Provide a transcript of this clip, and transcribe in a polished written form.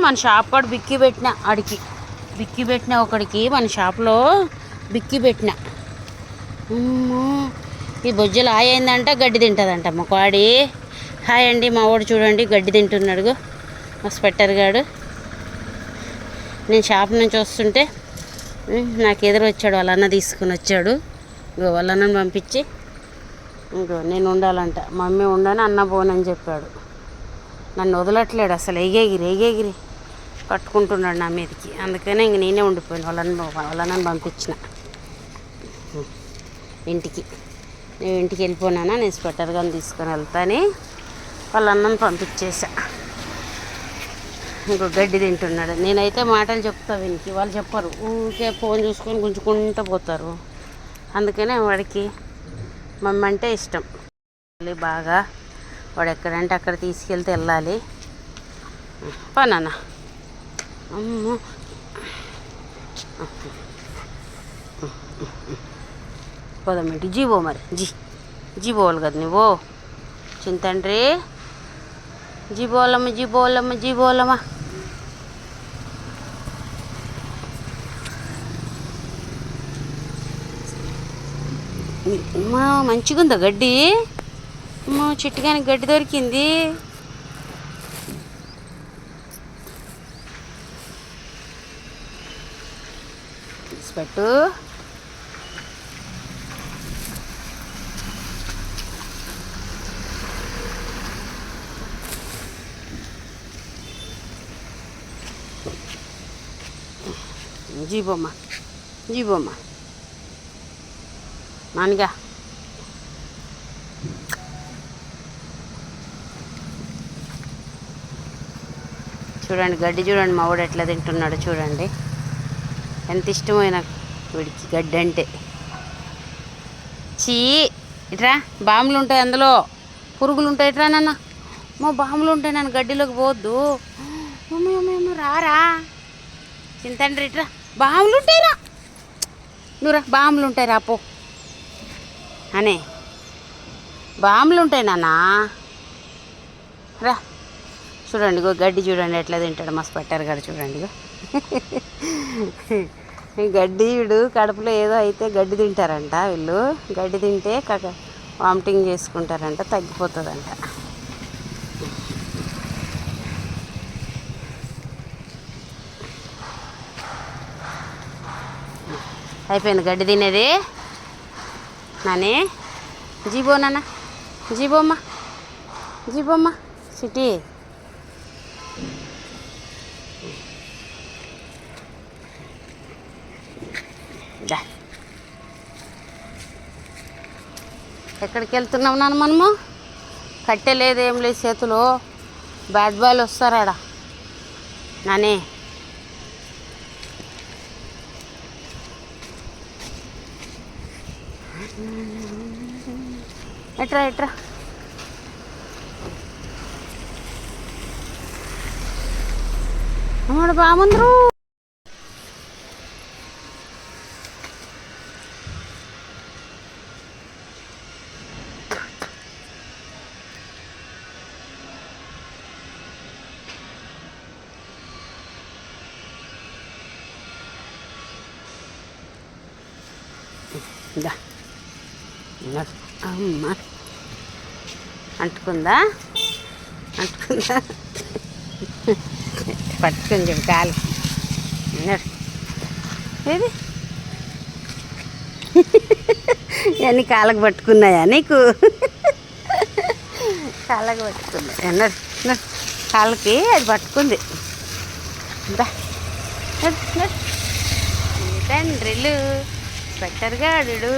మన షాప్ కూడా బిక్కి పెట్టిన ఆడికి బిక్కి పెట్టిన ఒకడికి మన షాప్లో బిక్కి పెట్టిన. ఈ బొజ్జలు హాయ్ అయిందంట, గడ్డి తింటుందంట మా కోడి. హాయ్ అండి, మా వాడు చూడండి గడ్డి తింటున్నాడు మా స్వెట్టర్ గాడు. నేను షాప్ నుంచి వస్తుంటే నాకు ఎదురు వచ్చాడు, వాళ్ళ అన్న తీసుకుని వచ్చాడు. వాళ్ళ అన్నని పంపించి నేను ఉండాలంట. మమ్మీ ఉండని అన్న పోనని చెప్పాడు. నన్ను వదలట్లేడు అసలు, ఎగేగిరి పట్టుకుంటున్నాడు నా మీదకి. అందుకనే ఇంక నేనే ఉండిపోయాను. వాళ్ళని పంపించిన ఇంటికి. నేను ఇంటికి వెళ్ళిపోయినా, నేను స్వెటర్ కానీ తీసుకొని వెళ్తాని వాళ్ళ అన్నని పంపించేసా. ఇంకో గడ్డి తింటున్నాడు. నేనైతే మాటలు చెప్తా వీనికి, వాళ్ళు చెప్పరు. ఊరికే ఫోన్ చూసుకొని గుంజుకుంటూ పోతారు. అందుకనే వాడికి మమ్మీ అంటే ఇష్టం బాగా. వాడు ఎక్కడంటే అక్కడ తీసుకెళ్తే వెళ్ళాలి. పనాన్న అమ్మ పోదామేంటి జీవో మరి జీ పోవాలి కదా నువ్వు చింతండ్రి. జీబోలమ్మ మంచిగా ఉందా గడ్డి? మా చెట్టుగానికి గడ్డి దొరికింది. పెట్టు. జీబోమ్మ నానిగా చూడండి గడ్డి చూడండి, మా వాడు ఎట్లా తింటున్నాడు చూడండి. ఎంత ఇష్టమైన వీడికి గడ్డి అంటే. ఇట్రా బాములు ఉంటాయి, అందులో పురుగులు ఉంటాయి. ఇట్రా నాన్న, మా బాములు ఉంటాయి, నన్ను గడ్డిలోకి పోవద్దు. రారా చింతండ్రి, ఇట్రా బాములు ఉంటాయిరా, నువ్వురా బాములు ఉంటాయి రాపో అనే. బాములు ఉంటాయి నాన్న, రా. చూడండి గడ్డి చూడండి ఎట్లా తింటాడు మా స్వెట్టర్ గారు చూడండి. గడ్డి వీడు కడుపులో ఏదో అయితే గడ్డి తింటారంట వీళ్ళు. గడ్డి తింటే వామిటింగ్ చేసుకుంటారంట, తగ్గిపోతుందంట. అయిపోయింది గడ్డి తినేది నాని. జీబో నాన్న, జీబోమ్మ సిటీ. ఎక్కడికి వెళ్తున్నాం నాన్న మనము? కట్టెలేదు, ఏం లేదు చేతిలో. బ్యాట్ బాయ్ వస్తారాడా నాని. ఎట్రా అమ్మడు బాగుందరు. అమ్మ అంటుకుందా పట్టుకుని చెప్పి కాలు ఏది ఇవన్నీ కాళ్ళకు పట్టుకున్నాయా నీకు? కాళ్ళకు పట్టుకున్నాయి అన్నారు, కాళ్ళకి అది పట్టుకుంది. తండ్రిలు స్వెట్టర్ గాడు